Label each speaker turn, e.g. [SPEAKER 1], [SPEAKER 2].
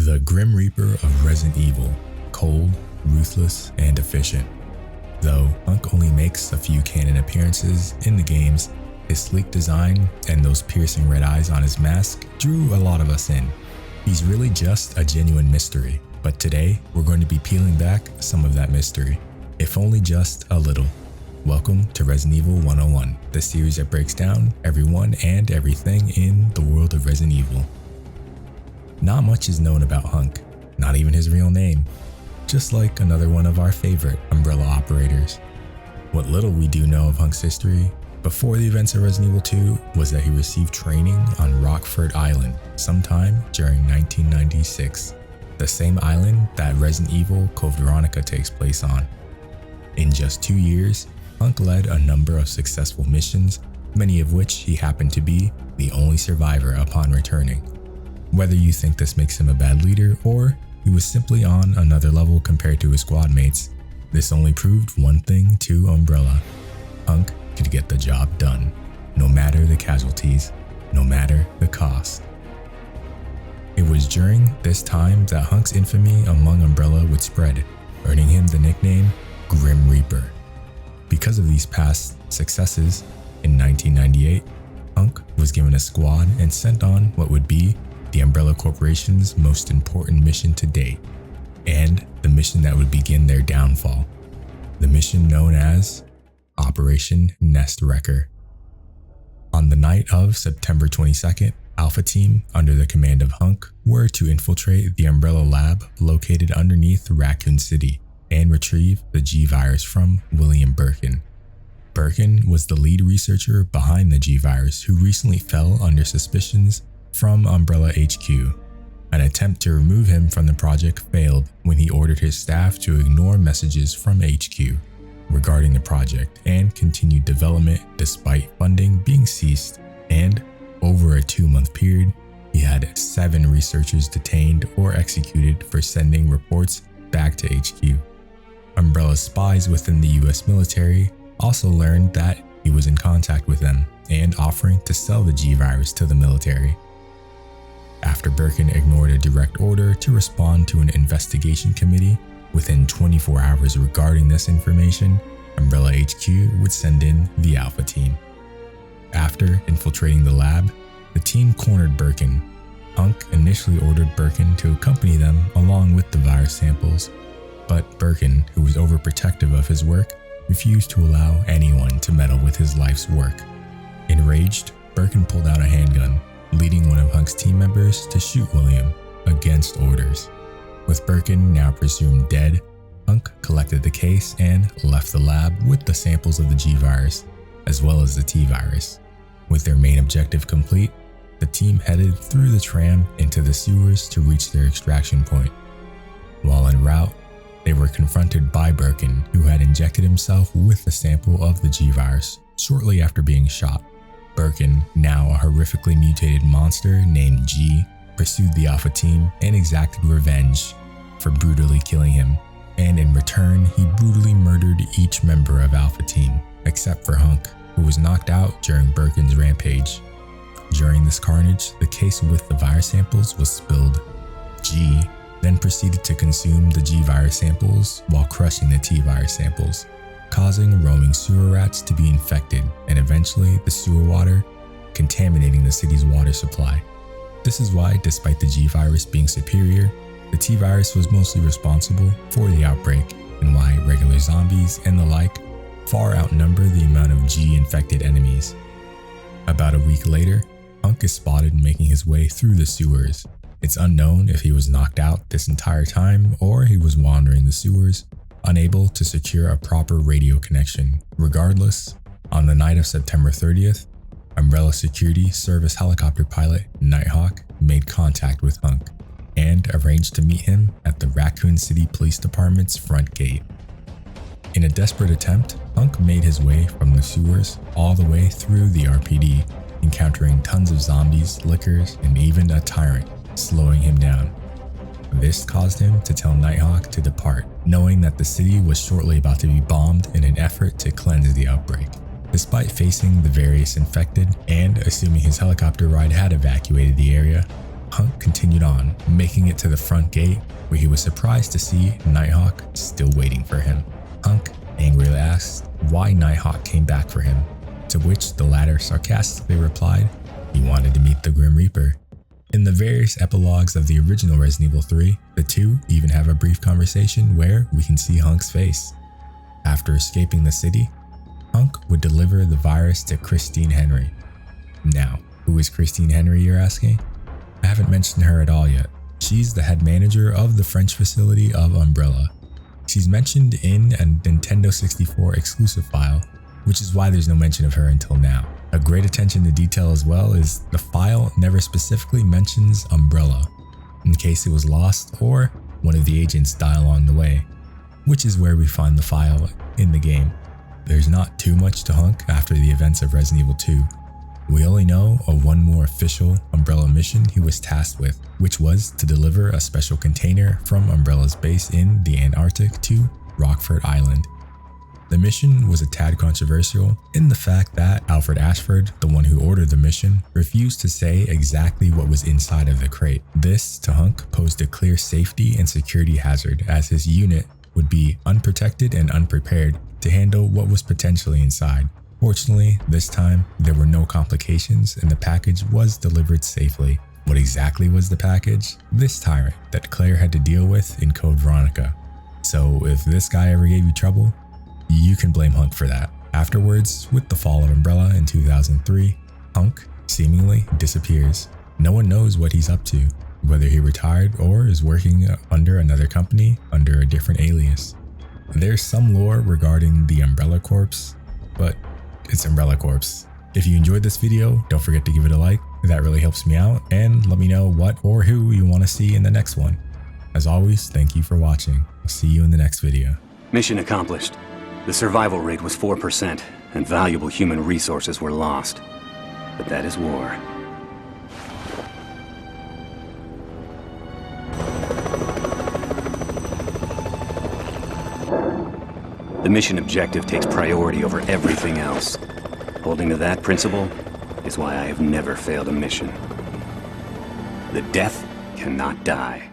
[SPEAKER 1] The Grim Reaper of Resident Evil, cold, ruthless, and efficient. Though HUNK only makes a few canon appearances in the games, his sleek design and those piercing red eyes on his mask drew a lot of us in. He's really just a genuine mystery, but today we're going to be peeling back some of that mystery, if only just a little. Welcome to Resident Evil 101, the series that breaks down everyone and everything in the world of Resident Evil. Not much is known about HUNK, not even his real name, just like another one of our favorite Umbrella operators. What little we do know of HUNK's history before the events of Resident Evil 2 was that he received training on Rockford Island sometime during 1996, the same island that Resident Evil Code Veronica takes place on. In just 2 years, HUNK led a number of successful missions, many of which he happened to be the only survivor upon returning. Whether you think this makes him a bad leader or he was simply on another level compared to his squad mates, this only proved one thing to Umbrella: HUNK could get the job done, no matter the casualties, no matter the cost. It was during this time that HUNK's infamy among Umbrella would spread, earning him the nickname Grim Reaper. Because of these past successes, in 1998, HUNK was given a squad and sent on what would be the Umbrella Corporation's most important mission to date, and the mission that would begin their downfall, the mission known as Operation Nest Wrecker. On the night of September 22nd, Alpha Team, under the command of HUNK, were to infiltrate the Umbrella lab located underneath Raccoon City and retrieve the G-Virus from William Birkin. Birkin was the lead researcher behind the G-Virus who recently fell under suspicions from Umbrella HQ. An attempt to remove him from the project failed when he ordered his staff to ignore messages from HQ regarding the project and continued development despite funding being ceased, and over a 2-month period, he had 7 researchers detained or executed for sending reports back to HQ. Umbrella's spies within the US military also learned that he was in contact with them and offering to sell the G-Virus to the military. After Birkin ignored a direct order to respond to an investigation committee within 24 hours regarding this information, Umbrella HQ would send in the Alpha Team. After infiltrating the lab, the team cornered Birkin. HUNK initially ordered Birkin to accompany them along with the virus samples, but Birkin, who was overprotective of his work, refused to allow anyone to meddle with his life's work. Enraged, Birkin pulled out a handgun, leading one of HUNK's team members to shoot William against orders. With Birkin now presumed dead, HUNK collected the case and left the lab with the samples of the G-Virus, as well as the T-Virus. With their main objective complete, the team headed through the tram into the sewers to reach their extraction point. While en route, they were confronted by Birkin, who had injected himself with a sample of the G-Virus shortly after being shot. Birkin, now a horrifically mutated monster named G, pursued the Alpha Team and exacted revenge for brutally killing him, and in return he brutally murdered each member of Alpha Team, except for HUNK, who was knocked out during Birkin's rampage. During this carnage, the case with the virus samples was spilled. G then proceeded to consume the G-Virus samples while crushing the T-Virus samples, causing roaming sewer rats to be infected and eventually the sewer water contaminating the city's water supply. This is why, despite the G-Virus being superior, the T-Virus was mostly responsible for the outbreak, and why regular zombies and the like far outnumber the amount of G-infected enemies. About a week later, HUNK is spotted making his way through the sewers. It's unknown if he was knocked out this entire time or he was wandering the sewers, unable to secure a proper radio connection. Regardless, on the night of September 30th, Umbrella Security Service helicopter pilot Nighthawk made contact with HUNK and arranged to meet him at the Raccoon City Police Department's front gate. In a desperate attempt, HUNK made his way from the sewers all the way through the RPD, encountering tons of zombies, lickers, and even a tyrant, slowing him down. This caused him to tell Nighthawk to depart, knowing that the city was shortly about to be bombed in an effort to cleanse the outbreak. Despite facing the various infected and assuming his helicopter ride had evacuated the area, HUNK continued on, making it to the front gate, where he was surprised to see Nighthawk still waiting for him. HUNK angrily asked why Nighthawk came back for him, to which the latter sarcastically replied he wanted to meet the Grim Reaper. In the various epilogues of the original Resident Evil 3, the two even have a brief conversation where we can see HUNK's face. After escaping the city, HUNK would deliver the virus to Christine Henry. Now, who is Christine Henry, you're asking? I haven't mentioned her at all yet. She's the head manager of the French facility of Umbrella. She's mentioned in a Nintendo 64 exclusive file, which is why there's no mention of her until now. A great attention to detail as well is the file never specifically mentions Umbrella, in case it was lost or one of the agents died along the way, which is where we find the file in the game. There's not too much to HUNK after the events of Resident Evil 2. We only know of one more official Umbrella mission he was tasked with, which was to deliver a special container from Umbrella's base in the Antarctic to Rockford Island. The mission was a tad controversial in the fact that Alfred Ashford, the one who ordered the mission, refused to say exactly what was inside of the crate. This, to HUNK, posed a clear safety and security hazard, as his unit would be unprotected and unprepared to handle what was potentially inside. Fortunately, this time, there were no complications and the package was delivered safely. What exactly was the package? This tyrant that Claire had to deal with in Code Veronica. So if this guy ever gave you trouble, you can blame HUNK for that. Afterwards, with the fall of Umbrella in 2003, HUNK seemingly disappears. No one knows what he's up to, whether he retired or is working under another company under a different alias. There's some lore regarding the Umbrella Corps, but it's Umbrella Corps. If you enjoyed this video, don't forget to give it a like. That really helps me out, and let me know what or who you want to see in the next one. As always, thank you for watching. I'll see you in the next video.
[SPEAKER 2] Mission accomplished. The survival rate was 4%, and valuable human resources were lost. But that is war. The mission objective takes priority over everything else. Holding to that principle is why I have never failed a mission. The death cannot die.